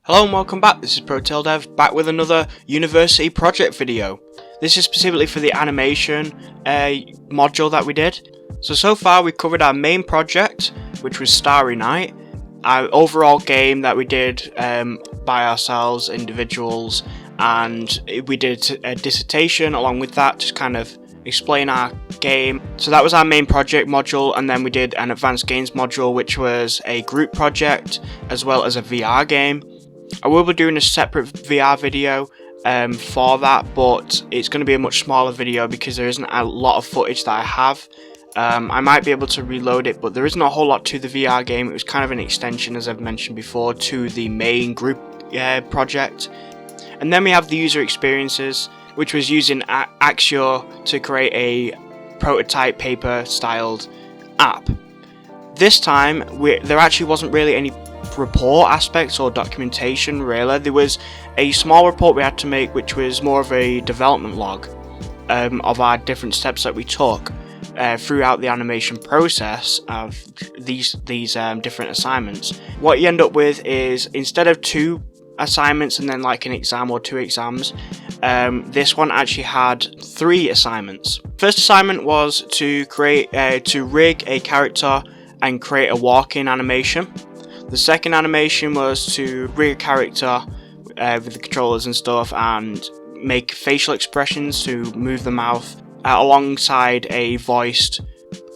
Hello and welcome back, this is ProTailDev back with another university project video. This is specifically for the animation module that we did. So far we covered our main project, which was Starry Night, our overall game that we did by ourselves, individuals, and we did a dissertation along with that to kind of explain our game. So that was our main project module, and then we did an advanced games module, which was a group project as well as a VR game. I will be doing a separate VR video for that, but it's going to be a much smaller video because there isn't a lot of footage that I have. I might be able to reload it, but there isn't a whole lot to the VR game. It was kind of an extension, as I've mentioned before, to the main group project. And then we have the user experiences, which was using Axure to create a prototype paper styled app. This time there actually wasn't really any report aspects or documentation really. There was a small report we had to make, which was more of a development log of our different steps that we took throughout the animation process of these different assignments. What you end up with is, instead of 2 assignments and then like an exam or 2 exams, this one actually had 3 assignments. First assignment was to rig a character and create a walk-in animation. The second animation was to rig a character with the controllers and stuff and make facial expressions to move the mouth alongside a voiced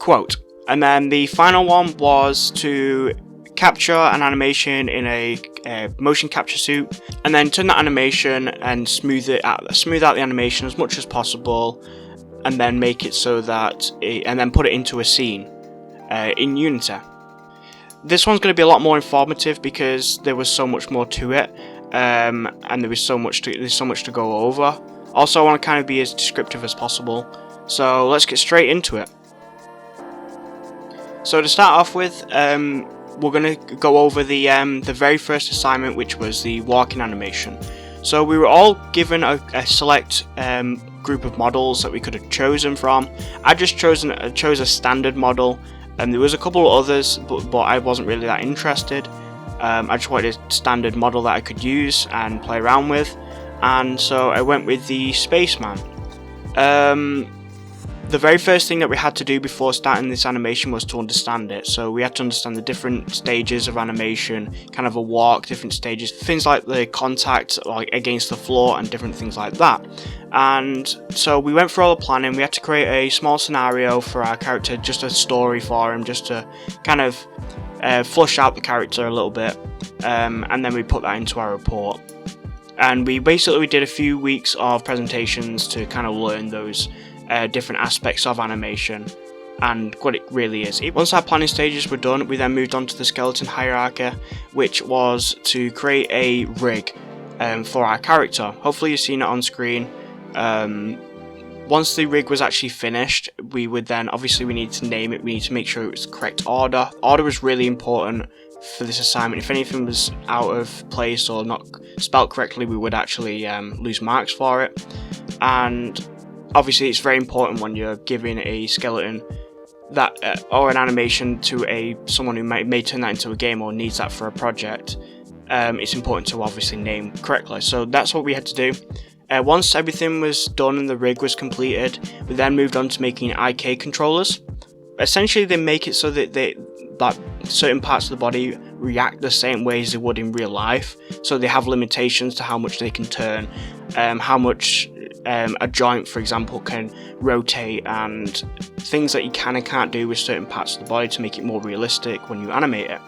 quote. And then the final one was to capture an animation in a motion capture suit and then turn that animation and smooth out the animation as much as possible, and then make it so that and then put it into a scene in Unity. This one's going to be a lot more informative because there was so much more to it, and there's so much to go over. Also, I want to kind of be as descriptive as possible, so let's get straight into it. So to start off with, we're going to go over the very first assignment, which was the walking animation. So we were all given a select group of models that we could have chosen from. I just chose a standard model. And there was a couple of others, but I wasn't really that interested. I just wanted a standard model that I could use and play around with, and so I went with the Spaceman. The very first thing that we had to do before starting this animation was to understand it. So we had to understand the different stages of animation, kind of a walk, different stages, things like the contact like against the floor and different things like that. And so we went through all the planning. We had to create a small scenario for our character, just a story for him, just to kind of flush out the character a little bit, and then we put that into our report. And we did a few weeks of presentations to kind of learn those different aspects of animation and what it really is. Once our planning stages were done, we then moved on to the skeleton hierarchy, which was to create a rig for our character. Hopefully you've seen it on screen. Once the rig was actually finished, we would then, obviously we need to name it, we need to make sure it was the correct order. Order was really important for this assignment. If anything was out of place or not spelled correctly, we would actually lose marks for it. And obviously it's very important when you're giving a skeleton that or an animation to someone who may turn that into a game or needs that for a project. It's important to obviously name correctly. So that's what we had to do. Once everything was done and the rig was completed, we then moved on to making IK controllers. Essentially they make it so that certain parts of the body react the same way as they would in real life. So they have limitations to how much they can turn, how much a joint, for example, can rotate, and things that you can and can't do with certain parts of the body to make it more realistic when you animate it.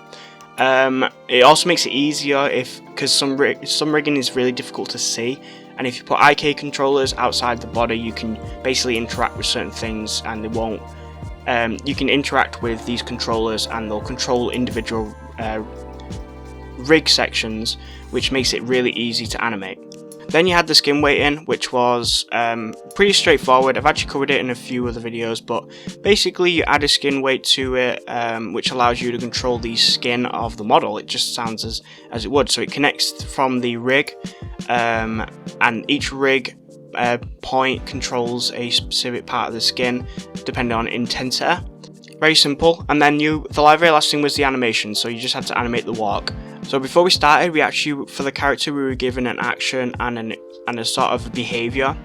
It also makes it easier because some rigging is really difficult to see, and if you put IK controllers outside the body, you can basically interact with certain things, and they won't. You can interact with these controllers, and they'll control individual rig sections, which makes it really easy to animate. Then you had the skin weighting, which was pretty straightforward. I've actually covered it in a few other videos, but basically you add a skin weight to it, which allows you to control the skin of the model. It just sounds as it would. So it connects from the rig, and each rig point controls a specific part of the skin depending on intensity. Very simple. And then the very last thing was the animation, so you just had to animate the walk. So before we started, we actually, for the character, we were given an action and a sort of behaviour.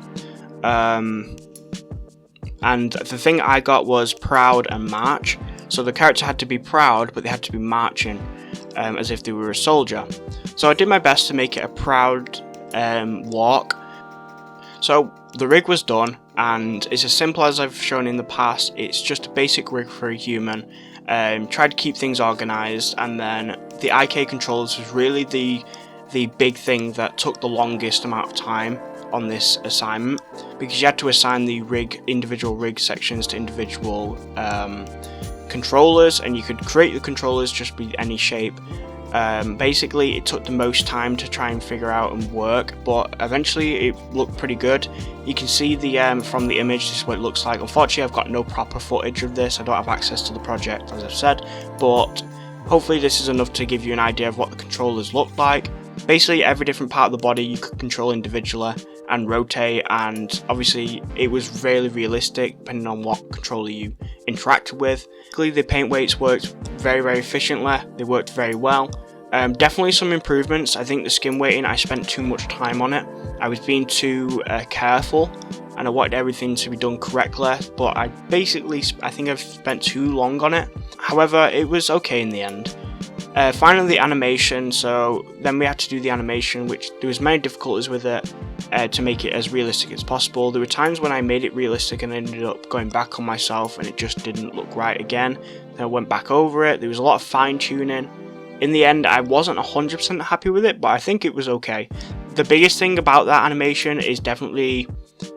And the thing I got was proud and march. So the character had to be proud, but they had to be marching as if they were a soldier. So I did my best to make it a proud walk. So the rig was done, and it's as simple as I've shown in the past. It's just a basic rig for a human. Tried to keep things organised, and then the IK controllers was really the big thing that took the longest amount of time on this assignment, because you had to assign the individual rig sections to individual controllers, and you could create the controllers just with any shape. Basically, it took the most time to try and figure out and work, but eventually it looked pretty good. You can see from the image, this is what it looks like. Unfortunately, I've got no proper footage of this. I don't have access to the project, as I've said, but hopefully this is enough to give you an idea of what the controllers look like. Basically, every different part of the body you could control individually and rotate, and obviously it was really realistic depending on what controller you interacted with. The paint weights worked very, very efficiently. They worked very well. Definitely some improvements. I think the skin weighting, I spent too much time on it. I was being too careful, and I wanted everything to be done correctly, but I think I've spent too long on it. However, it was okay in the end. Finally, the animation. So then we had to do the animation, which there was many difficulties with it to make it as realistic as possible. There were times when I made it realistic and ended up going back on myself and it just didn't look right again. Then I went back over it. There was a lot of fine tuning. In the end, I wasn't 100% happy with it, but I think it was okay. The biggest thing about that animation is definitely,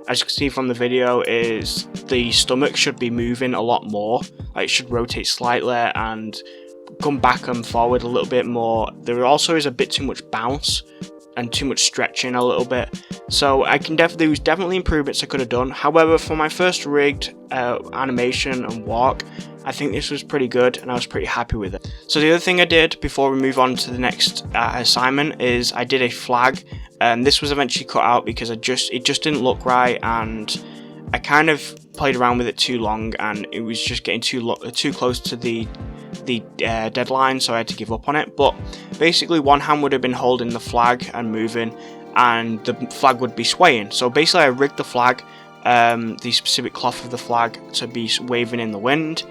as you can see from the video, is the stomach should be moving a lot more. Like, it should rotate slightly and come back and forward a little bit more. There also is a bit too much bounce and too much stretching a little bit. So there was definitely improvements I could have done. However, for my first rigged animation and walk, I think this was pretty good and I was pretty happy with it. So the other thing I did before we move on to the next assignment is I did a flag. This was eventually cut out because it just didn't look right, and I kind of played around with it too long and it was just getting too close to the deadline, so I had to give up on it. But basically one hand would have been holding the flag and moving, and the flag would be swaying. So basically I rigged the flag, the specific cloth of the flag, to be waving in the wind.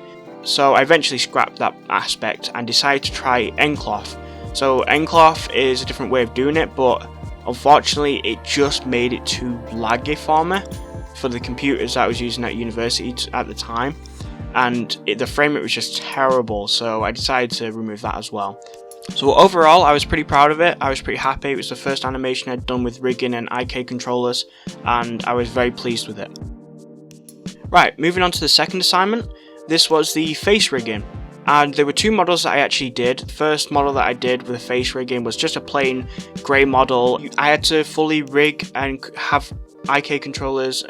So I eventually scrapped that aspect and decided to try end cloth. So end cloth is a different way of doing it, but unfortunately it just made it too laggy for me for the computers that I was using at university at the time, and the frame rate was just terrible, so I decided to remove that as well. So overall, I was pretty proud of it. I was pretty happy. It was the first animation I'd done with rigging and IK controllers, and I was very pleased with it. Right, moving on to the second assignment. This was the face rigging, and there were two models that I actually did. The first model that I did with the face rigging was just a plain grey model. I had to fully rig and have IK controllers,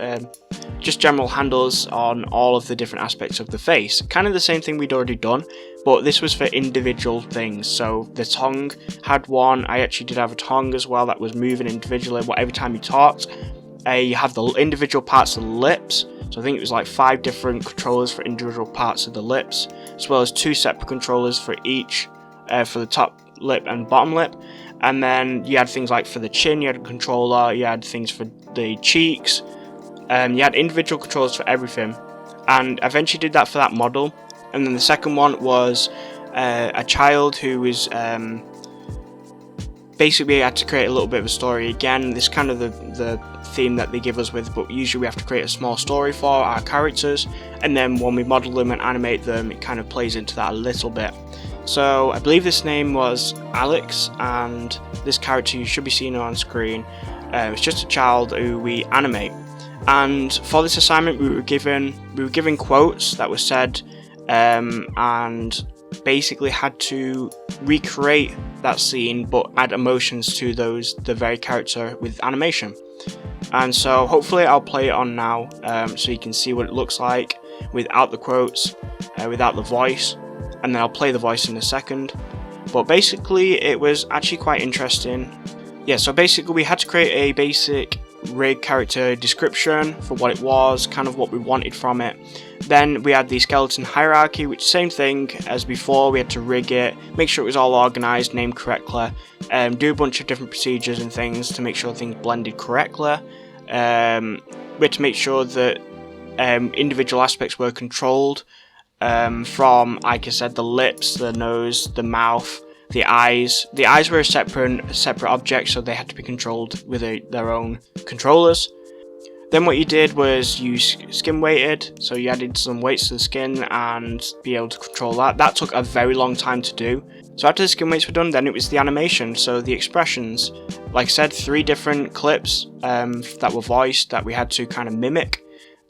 just general handles on all of the different aspects of the face. Kind of the same thing we'd already done, but this was for individual things. So the tongue had one. I actually did have a tongue as well that was moving individually every time you talked. You have the individual parts of the lips. So I think it was like 5 different controllers for individual parts of the lips, as well as 2 separate controllers for each, for the top lip and bottom lip. And then you had things like for the chin, you had a controller, you had things for the cheeks, you had individual controllers for everything. And I eventually did that for that model. And then the second one was a child who was basically, I had to create a little bit of a story. Again, this is kind of the theme that they give us with, but usually we have to create a small story for our characters, and then when we model them and animate them, it kind of plays into that a little bit. So I believe this name was Alex, and this character you should be seeing on screen. It's just a child who we animate, and for this assignment we were given quotes that were said, and basically had to recreate that scene but add emotions to the very character with animation. And so hopefully I'll play it on now, so you can see what it looks like without the quotes, without the voice, and then I'll play the voice in a second. But basically it was actually quite interesting. Yeah, so basically we had to create a basic rig character description for what it was, kind of what we wanted from it. Then we had the skeleton hierarchy, which same thing as before, we had to rig it, make sure it was all organised, named correctly, do a bunch of different procedures and things to make sure things blended correctly. We had to make sure that individual aspects were controlled, from, like I said, the lips, the nose, the mouth, the eyes. The eyes were a separate object, so they had to be controlled with their own controllers. Then what you did was you skin weighted, so you added some weights to the skin and be able to control that. That took a very long time to do. So after the skin weights were done, then it was the animation, so the expressions. Like I said, 3 different clips that were voiced that we had to kind of mimic.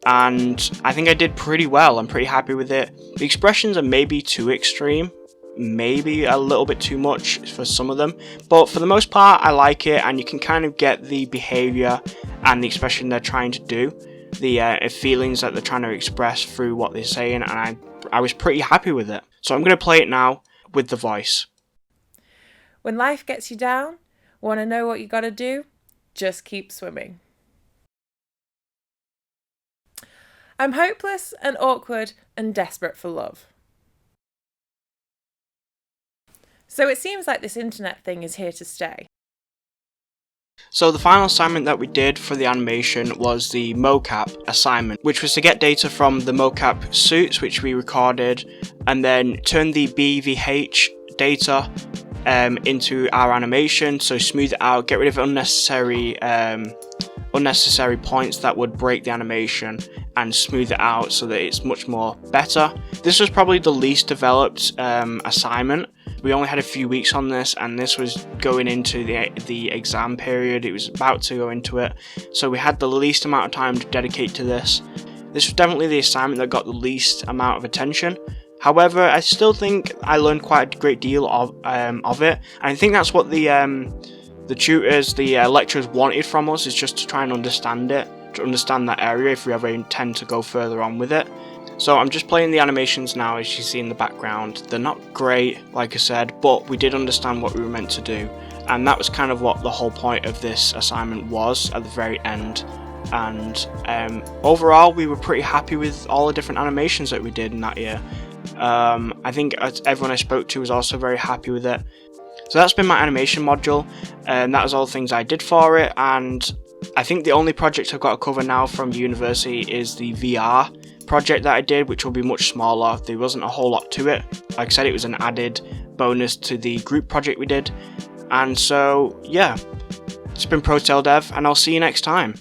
And I think I did pretty well. I'm pretty happy with it. The expressions are maybe too extreme, maybe a little bit too much for some of them, but for the most part I like it, and you can kind of get the behaviour and the expression they're trying to do, the feelings that they're trying to express through what they're saying, and I was pretty happy with it. So I'm going to play it now with the voice. When life gets you down, want to know what you got to do? Just keep swimming. I'm hopeless and awkward and desperate for love. So it seems like this internet thing is here to stay. So the final assignment that we did for the animation was the mocap assignment, which was to get data from the mocap suits which we recorded and then turn the BVH data into our animation, so smooth it out, get rid of unnecessary points that would break the animation, and smooth it out so that it's much more better. This was probably the least developed assignment. We only had a few weeks on this, and this was going into the exam period. It was about to go into it, so we had the least amount of time to dedicate to this. This was definitely the assignment that got the least amount of attention. However, I still think I learned quite a great deal of it, and I think that's what the tutors, the lecturers wanted from us, is just to try and understand it, to understand that area if we ever intend to go further on with it. So I'm just playing the animations now, as you see in the background. They're not great, like I said, but we did understand what we were meant to do, and that was kind of what the whole point of this assignment was at the very end. And overall, we were pretty happy with all the different animations that we did in that year. I think everyone I spoke to was also very happy with it. So that's been my animation module, and that was all the things I did for it. And I think the only project I've got to cover now from university is the VR project that I did, which will be much smaller. There wasn't a whole lot to it. Like I said, it was an added bonus to the group project we did. And so yeah, it's been ProTailDev, and I'll see you next time.